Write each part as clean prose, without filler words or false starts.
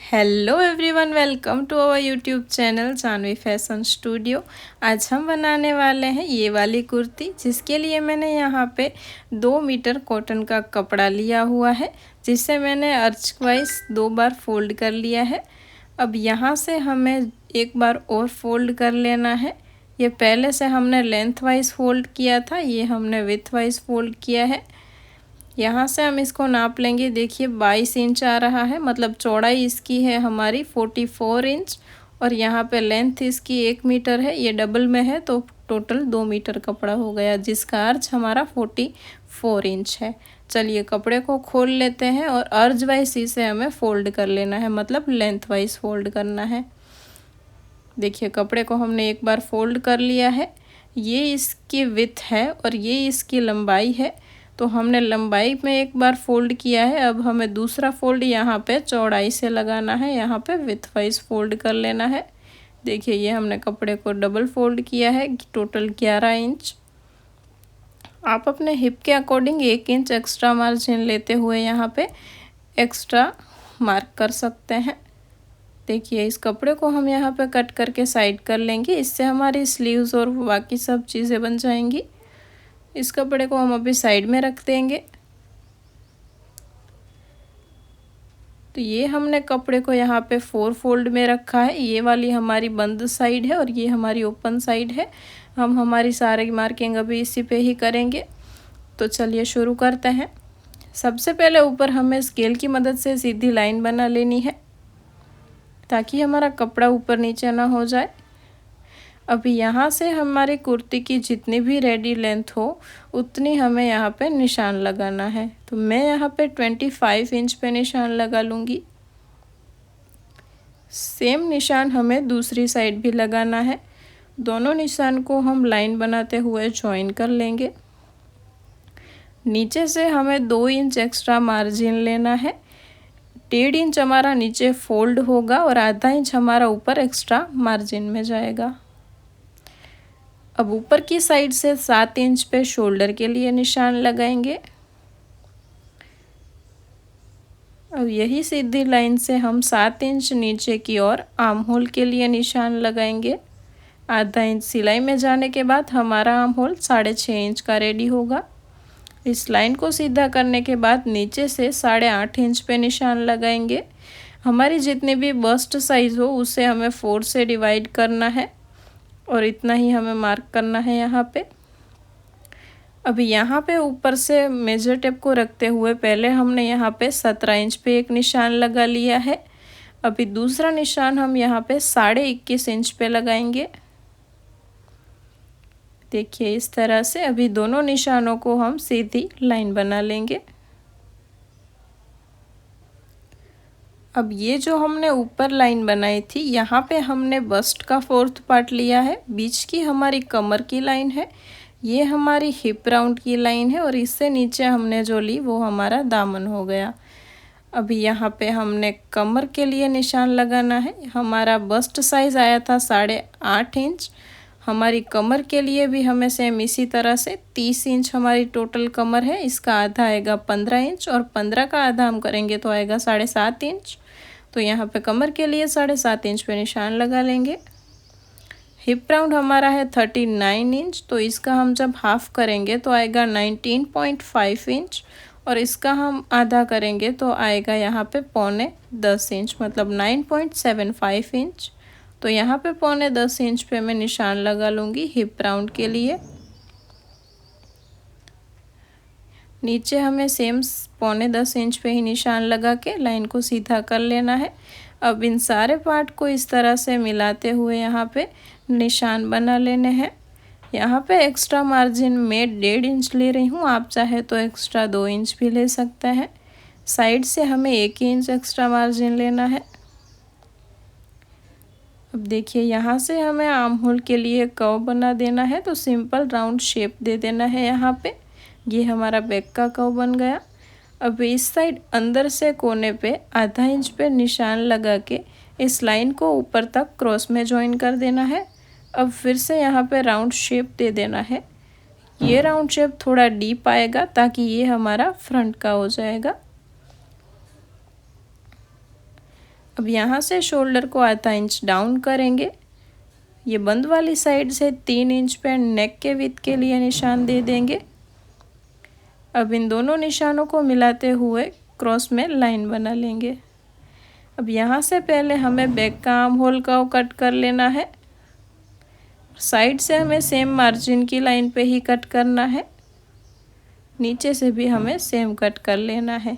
Hello everyone, welcome to our YouTube channel Janvi fashion studio. आज हम बनाने वाले हैं ये वाली कुर्ती, जिसके लिए मैंने यहाँ पे 2 मीटर कॉटन का कपड़ा लिया हुआ है, जिसे मैंने अर्च वाइज 2 बार फोल्ड कर लिया है। अब यहाँ से हमें एक बार और फोल्ड कर लेना है। ये पहले से हमने लेंथ वाइज फोल्ड किया था, ये हमने विथ वाइज फोल्ड किया है। यहाँ से हम इसको नाप लेंगे। देखिए 22 इंच आ रहा है, मतलब चौड़ाई इसकी है हमारी 44 इंच और यहाँ पे लेंथ इसकी 1 मीटर है। ये डबल में है तो टोटल 2 मीटर कपड़ा हो गया, जिसका अर्ज हमारा 44 इंच है। चलिए कपड़े को खोल लेते हैं और अर्ज वाइज इसे हमें फोल्ड कर लेना है, मतलब लेंथ वाइज फोल्ड करना है। देखिए कपड़े को हमने एक बार फोल्ड कर लिया है। ये इसकी विड्थ है और ये इसकी लंबाई है, तो हमने लंबाई में एक बार फोल्ड किया है। अब हमें दूसरा फोल्ड यहाँ पे चौड़ाई से लगाना है, यहाँ पे विड्थ वाइज फोल्ड कर लेना है। देखिए ये हमने कपड़े को डबल फोल्ड किया है, टोटल 11 इंच। आप अपने हिप के अकॉर्डिंग 1 इंच एक्स्ट्रा मार्जिन लेते हुए यहाँ पे एक्स्ट्रा मार्क कर सकते हैं। देखिए इस कपड़े को हम यहाँ पे कट करके साइड कर लेंगे, इससे हमारी स्लीव्स और बाकी सब चीज़ें बन जाएंगी। इस कपड़े को हम अभी साइड में रख देंगे। तो ये हमने कपड़े को यहाँ पे 4 फोल्ड में रखा है। ये वाली हमारी बंद साइड है और ये हमारी ओपन साइड है। हम हमारी सारी मार्किंग अभी इसी पे ही करेंगे। तो चलिए शुरू करते हैं। सबसे पहले ऊपर हमें स्केल की मदद से सीधी लाइन बना लेनी है, ताकि हमारा कपड़ा ऊपर नीचे ना हो जाए। अभी यहाँ से हमारी कुर्ती की जितनी भी रेडी लेंथ हो उतनी हमें यहाँ पे निशान लगाना है। तो मैं यहाँ पे 25 इंच पे निशान लगा लूँगी। सेम निशान हमें दूसरी साइड भी लगाना है। दोनों निशान को हम लाइन बनाते हुए ज्वाइन कर लेंगे। नीचे से हमें 2 इंच एक्स्ट्रा मार्जिन लेना है। 1.5 इंच हमारा नीचे फोल्ड होगा और आधा इंच हमारा ऊपर एक्स्ट्रा मार्जिन में जाएगा। अब ऊपर की साइड से 7 इंच पे शोल्डर के लिए निशान लगाएंगे। अब यही सीधी लाइन से हम 7 इंच नीचे की ओर आर्म होल के लिए निशान लगाएंगे। आधा इंच सिलाई में जाने के बाद हमारा आर्म होल 6.5 इंच का रेडी होगा। इस लाइन को सीधा करने के बाद नीचे से 8.5 इंच पे निशान लगाएंगे। हमारी जितनी भी बस्ट साइज़ हो उसे हमें 4 से डिवाइड करना है और इतना ही हमें मार्क करना है यहाँ पे। अभी यहाँ पे ऊपर से मेजर टेप को रखते हुए पहले हमने यहाँ पे 17 इंच पे एक निशान लगा लिया है। अभी दूसरा निशान हम यहाँ पे 21.5 इंच पे लगाएंगे। देखिए इस तरह से अभी दोनों निशानों को हम सीधी लाइन बना लेंगे। अब ये जो हमने ऊपर लाइन बनाई थी, यहाँ पे हमने बस्ट का 4th पार्ट लिया है। बीच की हमारी कमर की लाइन है, ये हमारी हिप राउंड की लाइन है और इससे नीचे हमने जो ली वो हमारा दामन हो गया। अभी यहाँ पे हमने कमर के लिए निशान लगाना है। हमारा बस्ट साइज़ आया था 8.5 इंच। हमारी कमर के लिए भी हमें सेम इसी तरह से 30 इंच हमारी टोटल कमर है। इसका आधा आएगा 15 इंच और 15 का आधा हम करेंगे तो आएगा 7.5 इंच। तो यहाँ पे कमर के लिए 7.5 इंच पे निशान लगा लेंगे। हिप राउंड हमारा है 39 इंच, तो इसका हम जब हाफ करेंगे तो आएगा 19.5 इंच और इसका हम आधा करेंगे तो आएगा यहाँ पे 9.25 इंच, मतलब 9.75 इंच। तो यहाँ पे 9.25 इंच पे मैं निशान लगा लूँगी हिप राउंड के लिए। नीचे हमें सेम 9.25 इंच पे ही निशान लगा के लाइन को सीधा कर लेना है। अब इन सारे पार्ट को इस तरह से मिलाते हुए यहाँ पे निशान बना लेने हैं। यहाँ पे एक्स्ट्रा मार्जिन में 1.5 इंच ले रही हूँ, आप चाहे तो एक्स्ट्रा 2 इंच भी ले सकते हैं। साइड से हमें 1 इंच एक्स्ट्रा मार्जिन लेना है। अब देखिए यहाँ से हमें आर्म होल के लिए कर्व बना देना है, तो सिंपल राउंड शेप दे देना है यहाँ पे। ये हमारा बैक का कर्व बन गया। अब इस साइड अंदर से कोने पे आधा इंच पे निशान लगा के इस लाइन को ऊपर तक क्रॉस में ज्वाइन कर देना है। अब फिर से यहाँ पे राउंड शेप दे देना है। ये राउंड शेप थोड़ा डीप आएगा ताकि ये हमारा फ्रंट का हो जाएगा। अब यहाँ से शोल्डर को आधा इंच डाउन करेंगे। ये बंद वाली साइड से 3 इंच पे नेक के विड्थ के लिए निशान दे देंगे। अब इन दोनों निशानों को मिलाते हुए क्रॉस में लाइन बना लेंगे। अब यहाँ से पहले हमें बैक का आर्म होल का कट कर लेना है। साइड से हमें सेम मार्जिन की लाइन पे ही कट करना है। नीचे से भी हमें सेम कट कर लेना है।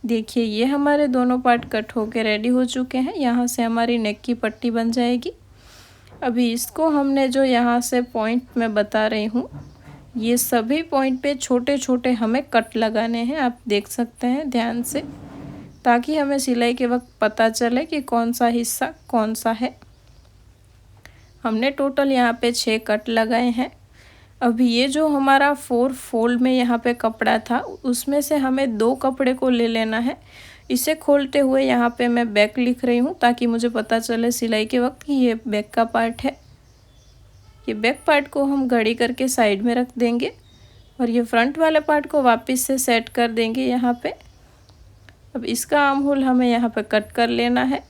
देखिए ये हमारे दोनों पार्ट कट होके रेडी हो चुके हैं। यहाँ से हमारी नेक की पट्टी बन जाएगी। अभी इसको हमने जो यहाँ से पॉइंट मैं बता रही हूँ, ये सभी पॉइंट पे छोटे छोटे हमें कट लगाने हैं। आप देख सकते हैं ध्यान से, ताकि हमें सिलाई के वक्त पता चले कि कौन सा हिस्सा कौन सा है। हमने टोटल यहाँ पे 6 कट लगाए हैं। अभी ये जो हमारा 4 फोल्ड में यहाँ पे कपड़ा था, उसमें से हमें 2 कपड़े को ले लेना है। इसे खोलते हुए यहाँ पे मैं बैक लिख रही हूँ, ताकि मुझे पता चले सिलाई के वक्त कि ये बैक का पार्ट है। ये बैक पार्ट को हम घड़ी करके साइड में रख देंगे और ये फ्रंट वाले पार्ट को वापस से सेट कर देंगे यहाँ पे। अब इसका आर्म होल हमें यहाँ पे कट कर लेना है।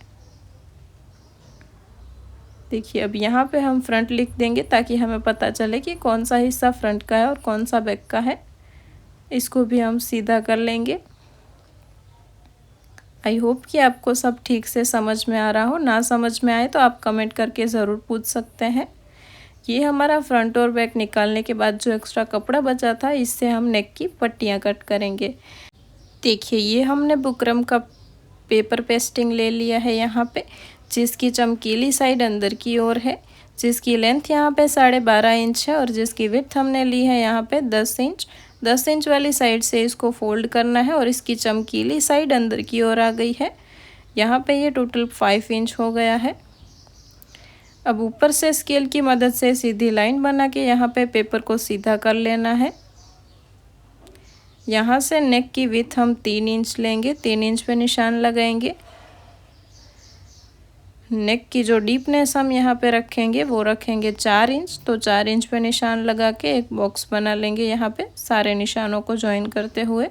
देखिए अब यहाँ पे हम फ्रंट लिख देंगे, ताकि हमें पता चले कि कौन सा हिस्सा फ्रंट का है और कौन सा बैक का है। इसको भी हम सीधा कर लेंगे। आई होप कि आपको सब ठीक से समझ में आ रहा हो। ना समझ में आए तो आप कमेंट करके ज़रूर पूछ सकते हैं। ये हमारा फ्रंट और बैक निकालने के बाद जो एक्स्ट्रा कपड़ा बचा था, इससे हम नेक की पट्टियाँ कट करेंगे। देखिए ये हमने बुकरम का पेपर पेस्टिंग ले लिया है यहाँ पे, जिसकी चमकीली साइड अंदर की ओर है, जिसकी लेंथ यहाँ पे 12.5 इंच है और जिसकी विड्थ हमने ली है यहाँ पे 10 इंच। 10 इंच वाली साइड से इसको फोल्ड करना है और इसकी चमकीली साइड अंदर की ओर आ गई है। यहाँ पे ये टोटल 5 इंच हो गया है। अब ऊपर से स्केल की मदद से सीधी लाइन बना के यहाँ पे पेपर को सीधा कर लेना है। यहाँ से नेक की विड्थ हम 3 इंच लेंगे, 3 इंच पे निशान लगाएंगे। नेक की जो डीपनेस हम यहाँ पे रखेंगे वो रखेंगे 4 इंच। तो 4 इंच पे निशान लगा के एक बॉक्स बना लेंगे यहाँ पे, सारे निशानों को ज्वाइन करते हुए।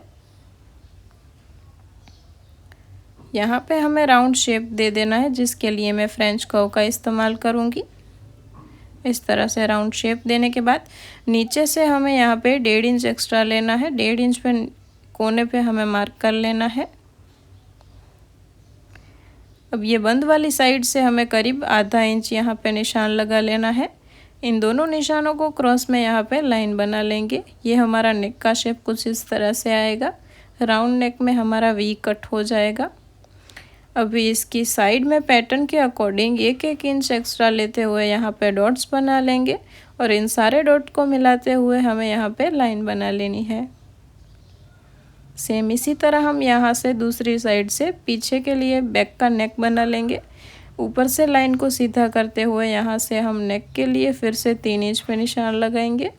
यहाँ पे हमें राउंड शेप दे देना है, जिसके लिए मैं फ्रेंच कर्व का इस्तेमाल करूँगी। इस तरह से राउंड शेप देने के बाद नीचे से हमें यहाँ पे 1.5 इंच एक्स्ट्रा लेना है। 1.5 इंच पे कोने पे हमें मार्क कर लेना है। अब ये बंद वाली साइड से हमें करीब आधा इंच यहाँ पे निशान लगा लेना है। इन दोनों निशानों को क्रॉस में यहाँ पे लाइन बना लेंगे। ये हमारा नेक का शेप कुछ इस तरह से आएगा। राउंड नेक में हमारा वी कट हो जाएगा। अभी इसकी साइड में पैटर्न के अकॉर्डिंग 1-1 इंच एक्स्ट्रा लेते हुए यहाँ पे डॉट्स बना लेंगे और इन सारे डॉट को मिलाते हुए हमें यहाँ पे लाइन बना लेनी है। सेम इसी तरह हम यहाँ से दूसरी साइड से पीछे के लिए बैक का नेक बना लेंगे। ऊपर से लाइन को सीधा करते हुए यहाँ से हम नेक के लिए फिर से 3 इंच पे निशान लगाएंगे।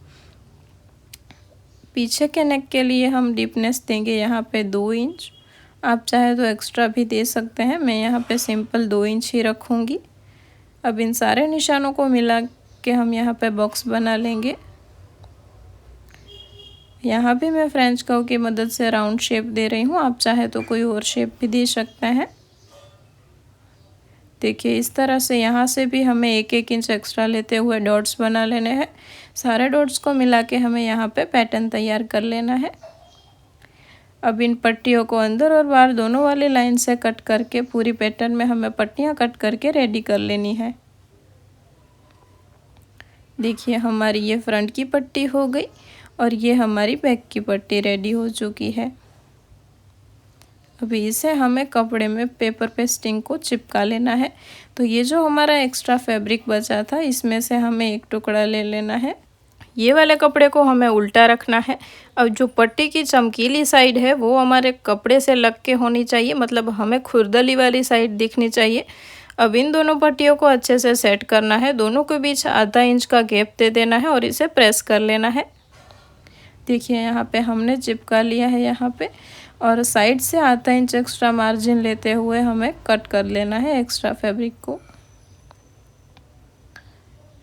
पीछे के नेक के लिए हम डीपनेस देंगे यहाँ पे 2 इंच। आप चाहे तो एक्स्ट्रा भी दे सकते हैं, मैं यहाँ पे सिंपल 2 इंच ही रखूँगी। अब इन सारे निशानों को मिला के हम यहाँ पे बॉक्स बना लेंगे। यहाँ भी मैं फ्रेंच कर्व की मदद से राउंड शेप दे रही हूँ, आप चाहे तो कोई और शेप भी दे सकते हैं। देखिए इस तरह से यहाँ से भी हमें 1-1 इंच एक्स्ट्रा लेते हुए डॉट्स बना लेने हैं। सारे डॉट्स को मिला के हमें यहाँ पे पैटर्न तैयार कर लेना है। अब इन पट्टियों को अंदर और बाहर दोनों वाली लाइन से कट करके पूरी पैटर्न में हमें पट्टियाँ कट करके रेडी कर लेनी है। देखिए हमारी ये फ्रंट की पट्टी हो गई और ये हमारी बैक की पट्टी रेडी हो चुकी है। अभी इसे हमें कपड़े में पेपर पेस्टिंग को चिपका लेना है। तो ये जो हमारा एक्स्ट्रा फैब्रिक बचा था, इसमें से हमें एक टुकड़ा ले लेना है। ये वाले कपड़े को हमें उल्टा रखना है। अब जो पट्टी की चमकीली साइड है वो हमारे कपड़े से लग के होनी चाहिए, मतलब हमें खुरदली वाली साइड दिखनी चाहिए। अब इन दोनों पट्टियों को अच्छे से सेट करना है। दोनों के बीच आधा इंच का गैप दे देना है और इसे प्रेस कर लेना है। देखिए यहाँ पे हमने चिपका लिया है यहाँ पे, और साइड से आधा इंच एक्स्ट्रा मार्जिन लेते हुए हमें कट कर लेना है एक्स्ट्रा फैब्रिक को।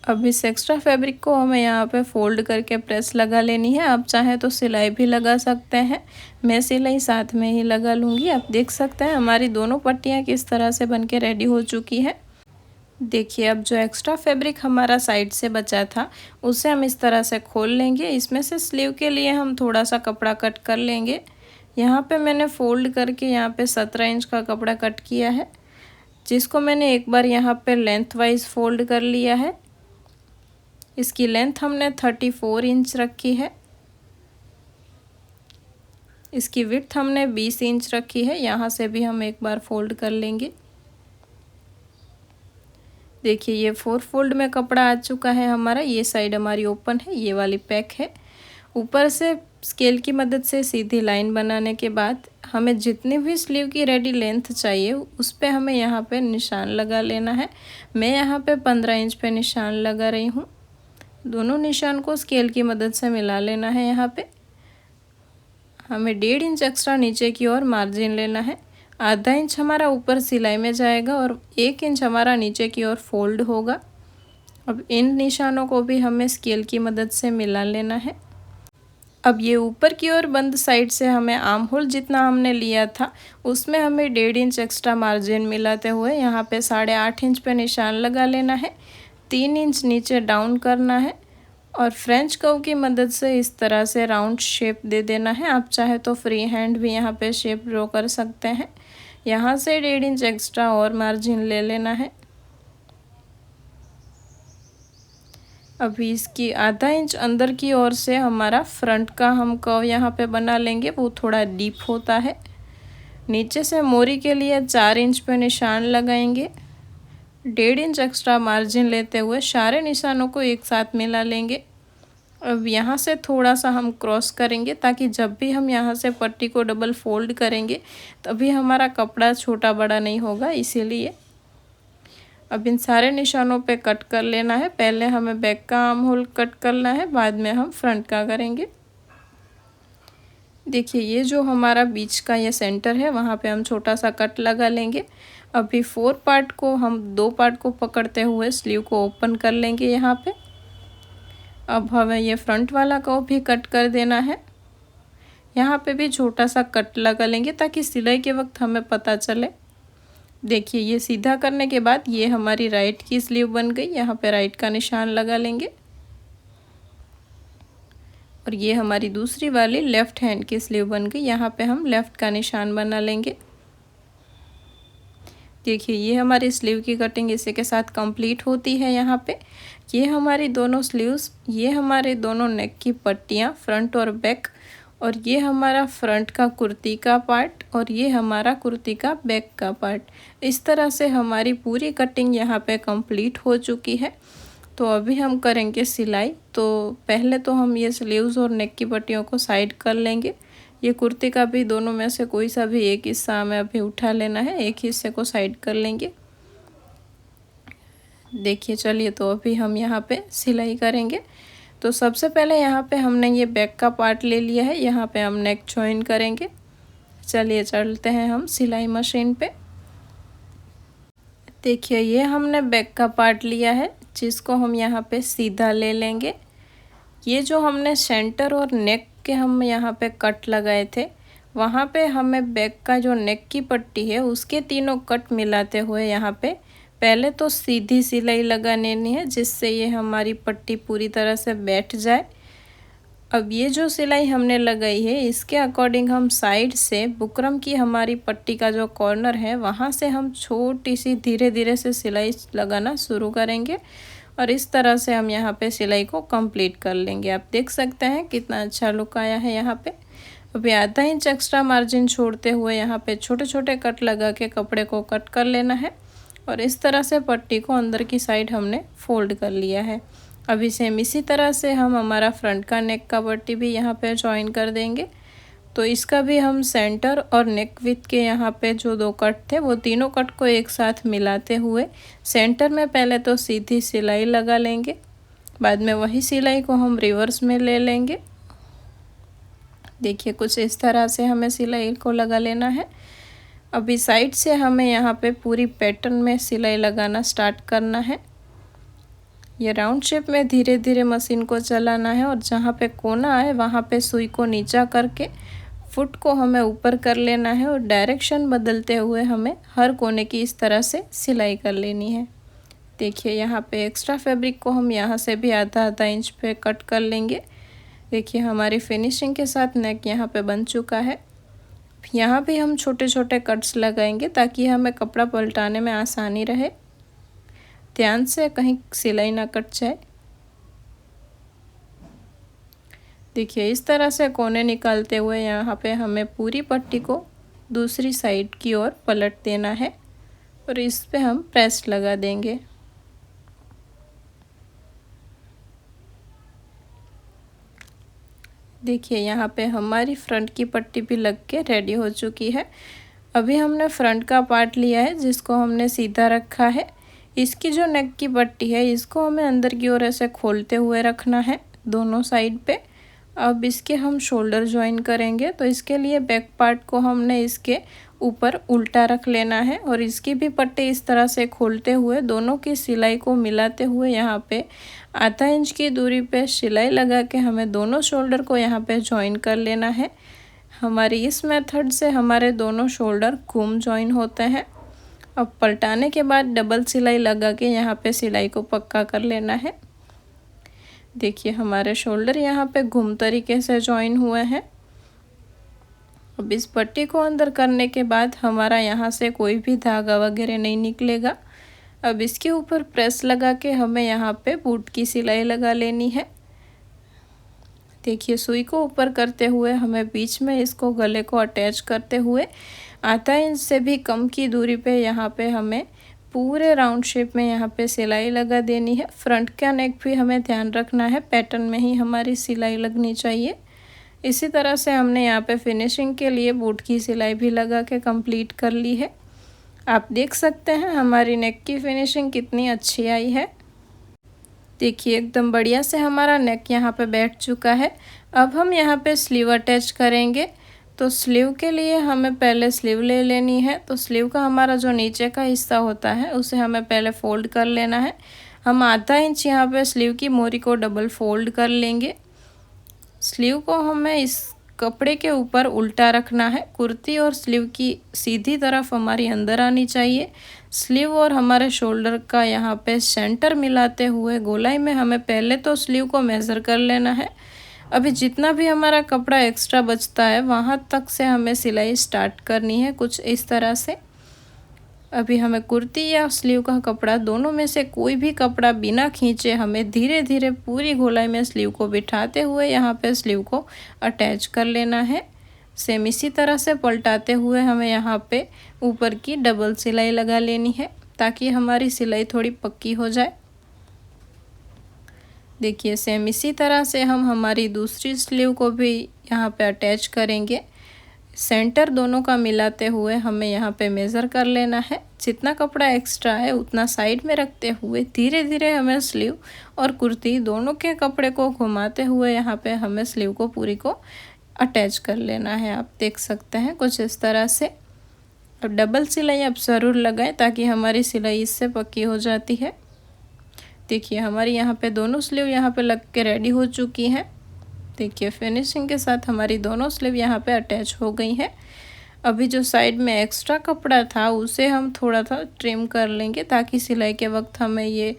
अब इस एक्स्ट्रा फैब्रिक को हमें यहाँ पे फोल्ड करके प्रेस लगा लेनी है। आप चाहे तो सिलाई भी लगा सकते हैं, मैं सिलाई साथ में ही लगा लूँगी। आप देख सकते हैं हमारी दोनों पट्टियाँ किस तरह से बनके रेडी हो चुकी है। देखिए अब जो एक्स्ट्रा फैब्रिक हमारा साइड से बचा था उसे हम इस तरह से खोल लेंगे। इसमें से स्लीव के लिए हम थोड़ा सा कपड़ा कट कर लेंगे। यहाँ पे मैंने फोल्ड करके यहाँ पे 17 इंच का कपड़ा कट किया है, जिसको मैंने एक बार यहाँ पे लेंथ वाइज फोल्ड कर लिया है। इसकी लेंथ हमने 34 इंच रखी है। इसकी विड्थ हमने 20 इंच रखी है। यहाँ से भी हम एक बार फोल्ड कर लेंगे। देखिए ये 4 फोल्ड में कपड़ा आ चुका है हमारा। ये साइड हमारी ओपन है, ये वाली पैक है। ऊपर से स्केल की मदद से सीधी लाइन बनाने के बाद हमें जितनी भी स्लीव की रेडी लेंथ चाहिए उस पे हमें यहाँ पे निशान लगा लेना है। मैं यहाँ पे 15 इंच पे निशान लगा रही हूँ। दोनों निशान को स्केल की मदद से मिला लेना है। यहाँ पे हमें 1.5 इंच एक्स्ट्रा नीचे की ओर मार्जिन लेना है। आधा इंच हमारा ऊपर सिलाई में जाएगा और 1 इंच हमारा नीचे की ओर फोल्ड होगा। अब इन निशानों को भी हमें स्केल की मदद से मिला लेना है। अब ये ऊपर की ओर बंद साइड से हमें आर्म होल जितना हमने लिया था उसमें हमें 1.5 इंच एक्स्ट्रा मार्जिन मिलाते हुए यहाँ पे 8.5 इंच पे निशान लगा लेना है। 3 इंच नीचे डाउन करना है और फ्रेंच कर्व की मदद से इस तरह से राउंड शेप दे देना है। आप चाहे तो फ्री हैंड भी यहाँ पे शेप ड्रॉ कर सकते हैं। यहाँ से 1.5 इंच एक्स्ट्रा और मार्जिन ले लेना है। अभी इसकी आधा इंच अंदर की ओर से हमारा फ्रंट का हम कर्व यहाँ पे बना लेंगे, वो थोड़ा डीप होता है। नीचे से मोरी के लिए 4 इंच पे निशान लगाएंगे। 1.5 इंच एक्स्ट्रा मार्जिन लेते हुए सारे निशानों को एक साथ मिला लेंगे। अब यहाँ से थोड़ा सा हम क्रॉस करेंगे ताकि जब भी हम यहाँ से पट्टी को डबल फोल्ड करेंगे तभी हमारा कपड़ा छोटा बड़ा नहीं होगा, इसीलिए। अब इन सारे निशानों पे कट कर लेना है। पहले हमें बैक का आर्म होल कट करना है, बाद में हम फ्रंट का करेंगे। देखिए ये जो हमारा बीच का ये सेंटर है वहाँ पे हम छोटा सा कट लगा लेंगे। अभी 4 पार्ट को हम 2 पार्ट को पकड़ते हुए स्लीव को ओपन कर लेंगे यहाँ पे। अब हमें ये फ्रंट वाला को भी कट कर देना है। यहाँ पे भी छोटा सा कट लगा लेंगे ताकि सिलाई के वक्त हमें पता चले। देखिए ये सीधा करने के बाद ये हमारी राइट की स्लीव बन गई। यहाँ पे राइट का निशान लगा लेंगे और ये हमारी दूसरी वाली लेफ़्ट हैंड की स्लीव बन गई। यहाँ पे हम लेफ़्ट का निशान बना लेंगे। देखिए ये हमारी स्लीव की कटिंग इसी के साथ कंप्लीट होती है। यहाँ पे ये हमारी दोनों स्लीव्स, ये हमारे दोनों नेक की पट्टियाँ फ्रंट और बैक, और ये हमारा फ्रंट का कुर्ती का पार्ट और ये हमारा कुर्ती का बैक का पार्ट। इस तरह से हमारी पूरी कटिंग यहाँ पे कंप्लीट हो चुकी है। तो अभी हम करेंगे सिलाई। तो पहले तो हम ये स्लीव्स और नेक की पट्टियों को साइड कर लेंगे। ये कुर्ती का भी दोनों में से कोई सा भी एक हिस्सा हमें अभी उठा लेना है, एक हिस्से को साइड कर लेंगे। देखिए चलिए तो अभी हम यहाँ पे सिलाई करेंगे। तो सबसे पहले यहाँ पे हमने ये बैक का पार्ट ले लिया है, यहाँ पे हम नेक जॉइन करेंगे। चलिए चलते हैं हम सिलाई मशीन पे। देखिए ये हमने बैक का पार्ट लिया है जिसको हम यहाँ पे सीधा ले लेंगे। ये जो हमने सेंटर और नेक के हम यहाँ पे कट लगाए थे वहाँ पे हमें बैक का जो नेक की पट्टी है उसके तीनों कट मिलाते हुए यहाँ पे पहले तो सीधी सिलाई लगा लेनी है, जिससे ये हमारी पट्टी पूरी तरह से बैठ जाए। अब ये जो सिलाई हमने लगाई है इसके अकॉर्डिंग हम साइड से बुकरम की हमारी पट्टी का जो कॉर्नर है वहाँ से हम छोटी सी धीरे धीरे से सिलाई लगाना शुरू करेंगे और इस तरह से हम यहाँ पे सिलाई को कंप्लीट कर लेंगे। आप देख सकते हैं कितना अच्छा लुक आया है यहाँ पे। अभी आधा इंच एक्स्ट्रा मार्जिन छोड़ते हुए यहाँ पे छोटे छोटे कट लगा के कपड़े को कट कर लेना है और इस तरह से पट्टी को अंदर की साइड हमने फोल्ड कर लिया है। अभी सेम इसी तरह से हम हमारा फ्रंट का नेक का पट्टी भी यहाँ पे ज्वाइन कर देंगे। तो इसका भी हम सेंटर और नेक विथ के यहाँ पे जो 2 कट थे वो तीनों कट को एक साथ मिलाते हुए सेंटर में पहले तो सीधी सिलाई लगा लेंगे, बाद में वही सिलाई को हम रिवर्स में ले लेंगे। देखिए कुछ इस तरह से हमें सिलाई को लगा लेना है। अभी साइड से हमें यहाँ पे पूरी पैटर्न में सिलाई लगाना स्टार्ट करना है। ये राउंड शेप में धीरे धीरे मशीन को चलाना है और जहाँ पे कोना है वहाँ पे सुई को नीचा करके फुट को हमें ऊपर कर लेना है और डायरेक्शन बदलते हुए हमें हर कोने की इस तरह से सिलाई कर लेनी है। देखिए यहाँ पे एक्स्ट्रा फैब्रिक को हम यहाँ से भी आधा आधा इंच पे कट कर लेंगे। देखिए हमारी फिनिशिंग के साथ नेक यहाँ पे बन चुका है। यहाँ भी हम छोटे छोटे कट्स लगाएंगे ताकि हमें कपड़ा पलटाने में आसानी रहे। ध्यान से कहीं सिलाई ना कट जाए। देखिए इस तरह से कोने निकालते हुए यहाँ पे हमें पूरी पट्टी को दूसरी साइड की ओर पलट देना है और इस पे हम प्रेस लगा देंगे। देखिए यहाँ पे हमारी फ्रंट की पट्टी भी लग के रेडी हो चुकी है। अभी हमने फ्रंट का पार्ट लिया है जिसको हमने सीधा रखा है। इसकी जो नेक की पट्टी है इसको हमें अंदर की ओर ऐसे खोलते हुए रखना है दोनों साइड पे। अब इसके हम शोल्डर ज्वाइन करेंगे तो इसके लिए बैक पार्ट को हमने इसके ऊपर उल्टा रख लेना है और इसकी भी पट्टी इस तरह से खोलते हुए दोनों की सिलाई को मिलाते हुए यहाँ पे आधा इंच की दूरी पे सिलाई लगा के हमें दोनों शोल्डर को यहाँ पे ज्वाइन कर लेना है। हमारी इस मेथड से हमारे दोनों शोल्डर घूम ज्वाइन होते हैं। अब पलटाने के बाद डबल सिलाई लगा के यहाँ पे सिलाई को पक्का कर लेना है। देखिए हमारे शोल्डर यहाँ पे घूम तरीके से ज्वाइन हुए हैं। अब इस पट्टी को अंदर करने के बाद हमारा यहाँ से कोई भी धागा वगैरह नहीं निकलेगा। अब इसके ऊपर प्रेस लगा के हमें यहाँ पे बूट की सिलाई लगा लेनी है। देखिए सुई को ऊपर करते हुए हमें बीच में इसको गले को अटैच करते हुए आधा इंच से भी कम की दूरी पे यहाँ पे हमें पूरे राउंड शेप में यहाँ पे सिलाई लगा देनी है। फ्रंट का नेक भी हमें ध्यान रखना है, पैटर्न में ही हमारी सिलाई लगनी चाहिए। इसी तरह से हमने यहाँ पे फिनिशिंग के लिए बूट की सिलाई भी लगा के कंप्लीट कर ली है। आप देख सकते हैं हमारी नेक की फिनिशिंग कितनी अच्छी आई है। देखिए एकदम बढ़िया से हमारा नेक यहाँ पे बैठ चुका है। अब हम यहाँ पे स्लीव अटैच करेंगे। तो स्लीव के लिए हमें पहले स्लीव ले लेनी है। तो स्लीव का हमारा जो नीचे का हिस्सा होता है उसे हमें पहले फोल्ड कर लेना है। हम आधा इंच यहाँ पे स्लीव की मोरी को डबल फोल्ड कर लेंगे। स्लीव को हमें इस कपड़े के ऊपर उल्टा रखना है। कुर्ती और स्लीव की सीधी तरफ हमारी अंदर आनी चाहिए। स्लीव और हमारे शोल्डर का यहाँ पे सेंटर मिलाते हुए गोलाई में हमें पहले तो स्लीव को मेज़र कर लेना है। अभी जितना भी हमारा कपड़ा एक्स्ट्रा बचता है वहाँ तक से हमें सिलाई स्टार्ट करनी है कुछ इस तरह से। अभी हमें कुर्ती या स्लीव का कपड़ा दोनों में से कोई भी कपड़ा बिना खींचे हमें धीरे धीरे पूरी गोलाई में स्लीव को बिठाते हुए यहाँ पे स्लीव को अटैच कर लेना है। सेम इसी तरह से पलटाते हुए हमें यहाँ पे ऊपर की डबल सिलाई लगा लेनी है ताकि हमारी सिलाई थोड़ी पक्की हो जाए। देखिए सेम इसी तरह से हम हमारी दूसरी स्लीव को भी यहाँ पे अटैच करेंगे। सेंटर दोनों का मिलाते हुए हमें यहाँ पे मेज़र कर लेना है। जितना कपड़ा एक्स्ट्रा है उतना साइड में रखते हुए धीरे धीरे हमें स्लीव और कुर्ती दोनों के कपड़े को घुमाते हुए यहाँ पे हमें स्लीव को पूरी को अटैच कर लेना है। आप देख सकते हैं कुछ इस तरह से। अब डबल सिलाई आप ज़रूर लगाएं ताकि हमारी सिलाई इससे पक्की हो जाती है। देखिए हमारी यहाँ पे दोनों स्लीव यहाँ पे लग के रेडी हो चुकी हैं। देखिए फिनिशिंग के साथ हमारी दोनों स्लीव यहाँ पे अटैच हो गई हैं। अभी जो साइड में एक्स्ट्रा कपड़ा था उसे हम थोड़ा सा ट्रिम कर लेंगे ताकि सिलाई के वक्त हमें ये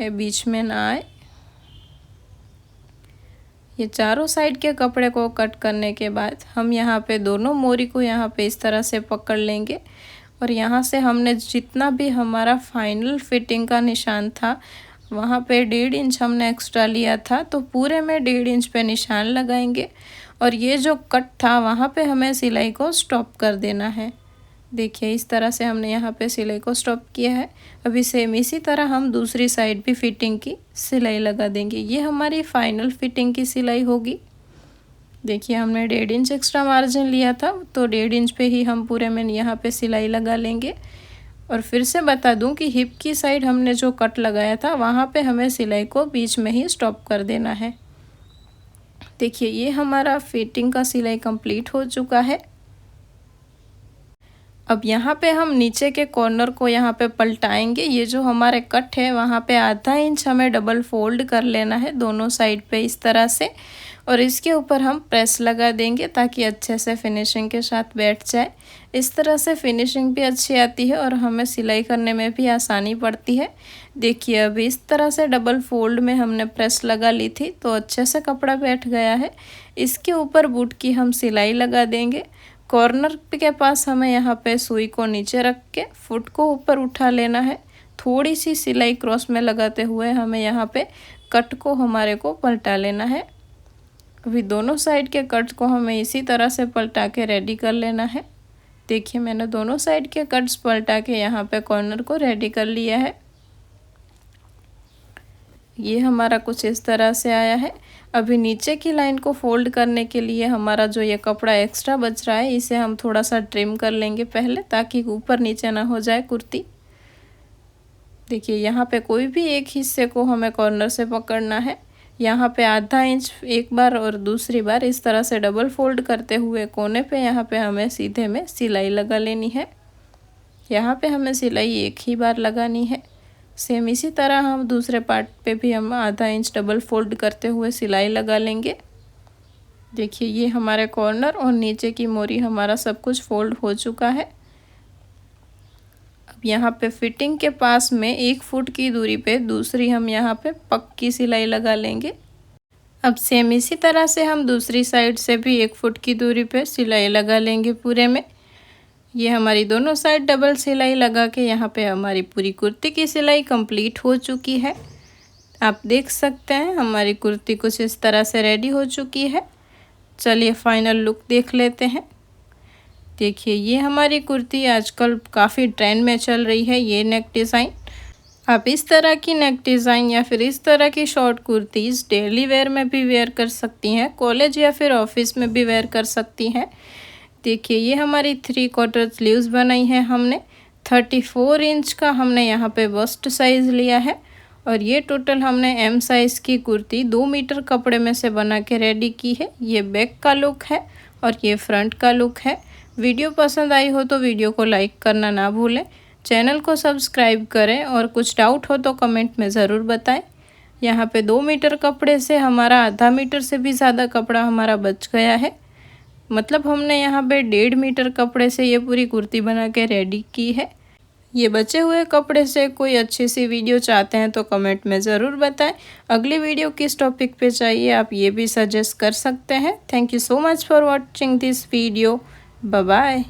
बीच में ना आए। ये चारों साइड के कपड़े को कट करने के बाद हम यहाँ पे दोनों मोरी को यहाँ पे इस तरह से पकड़ लेंगे और यहाँ से हमने जितना भी हमारा फाइनल फिटिंग का निशान था वहाँ पे 1.5 इंच हमने एक्स्ट्रा लिया था तो पूरे में 1.5 इंच पे निशान लगाएंगे और ये जो कट था वहाँ पे हमें सिलाई को स्टॉप कर देना है। देखिए इस तरह से हमने यहाँ पे सिलाई को स्टॉप किया है। अभी सेम इसी तरह हम दूसरी साइड भी फिटिंग की सिलाई लगा देंगे। ये हमारी फाइनल फिटिंग की सिलाई होगी। देखिए हमने 1.5 इंच एक्स्ट्रा मार्जिन लिया था तो 1.5 इंच पे ही हम पूरे में यहाँ पे सिलाई लगा लेंगे। और फिर से बता दूं कि हिप की साइड हमने जो कट लगाया था वहाँ पे हमें सिलाई को बीच में ही स्टॉप कर देना है। देखिए ये हमारा फिटिंग का सिलाई कंप्लीट हो चुका है। अब यहाँ पे हम नीचे के कॉर्नर को यहाँ पे पलटाएंगे। ये जो हमारे कट है वहाँ पे आधा इंच हमें डबल फोल्ड कर लेना है दोनों साइड पे इस तरह से, और इसके ऊपर हम प्रेस लगा देंगे ताकि अच्छे से फिनिशिंग के साथ बैठ जाए। इस तरह से फिनिशिंग भी अच्छी आती है और हमें सिलाई करने में भी आसानी पड़ती है। देखिए अब इस तरह से डबल फोल्ड में हमने प्रेस लगा ली थी तो अच्छे से कपड़ा बैठ गया है। इसके ऊपर बूट की हम सिलाई लगा देंगे। कॉर्नर के पास हमें यहाँ पे सुई को नीचे रख के फुट को ऊपर उठा लेना है। थोड़ी सी सिलाई क्रॉस में लगाते हुए हमें यहाँ पे कट को हमारे को पलटा लेना है। अभी दोनों साइड के कट को हमें इसी तरह से पलटा के रेडी कर लेना है। देखिए मैंने दोनों साइड के कट्स पलटा के यहाँ पे कॉर्नर को रेडी कर लिया है। ये हमारा कुछ इस तरह से आया है। अभी नीचे की लाइन को फोल्ड करने के लिए हमारा जो ये कपड़ा एक्स्ट्रा बच रहा है इसे हम थोड़ा सा ट्रिम कर लेंगे पहले, ताकि ऊपर नीचे ना हो जाए कुर्ती। देखिए यहाँ पे कोई भी एक हिस्से को हमें कॉर्नर से पकड़ना है। यहाँ पे आधा इंच एक बार और दूसरी बार इस तरह से डबल फोल्ड करते हुए कोने पे यहाँ पे हमें सीधे में सिलाई लगा लेनी है। यहाँ पे हमें सिलाई एक ही बार लगानी है। सेम इसी तरह हम दूसरे पार्ट पे भी हम आधा इंच डबल फोल्ड करते हुए सिलाई लगा लेंगे। देखिए ये हमारे कॉर्नर और नीचे की मोरी हमारा सब कुछ फोल्ड हो चुका है। अब यहाँ पे फिटिंग के पास में 1 फुट की दूरी पे दूसरी हम यहाँ पे पक्की सिलाई लगा लेंगे। अब सेम इसी तरह से हम दूसरी साइड से भी 1 फुट की दूरी पे सिलाई लगा लेंगे पूरे में। ये हमारी दोनों साइड डबल सिलाई लगा के यहाँ पे हमारी पूरी कुर्ती की सिलाई कंप्लीट हो चुकी है। आप देख सकते हैं हमारी कुर्ती कुछ इस तरह से रेडी हो चुकी है। चलिए फाइनल लुक देख लेते हैं। देखिए ये हमारी कुर्ती आजकल काफ़ी ट्रेंड में चल रही है, ये नेक डिज़ाइन। आप इस तरह की नेक डिज़ाइन या फिर इस तरह की शॉर्ट कुर्तीज़ डेली वेयर में भी वेयर कर सकती हैं, कॉलेज या फिर ऑफिस में भी वेयर कर सकती हैं। देखिए ये हमारी 3/4 स्लीव्स बनाई है हमने। 34 इंच का हमने यहाँ पे बस्ट साइज़ लिया है और ये टोटल हमने M साइज़ की कुर्ती 2 मीटर कपड़े में से बना के रेडी की है। ये बैक का लुक है और ये फ्रंट का लुक है। वीडियो पसंद आई हो तो वीडियो को लाइक करना ना भूलें, चैनल को सब्सक्राइब करें और कुछ डाउट हो तो कमेंट में ज़रूर बताएं। यहाँ पे 2 मीटर कपड़े से हमारा आधा मीटर से भी ज़्यादा कपड़ा हमारा बच गया है। मतलब हमने यहाँ पे 1.5 मीटर कपड़े से ये पूरी कुर्ती बना के रेडी की है। ये बचे हुए कपड़े से कोई अच्छी सी वीडियो चाहते हैं तो कमेंट में ज़रूर बताएं। अगली वीडियो किस टॉपिक पे चाहिए आप ये भी सजेस्ट कर सकते हैं। Thank you so much for watching this video. Bye bye.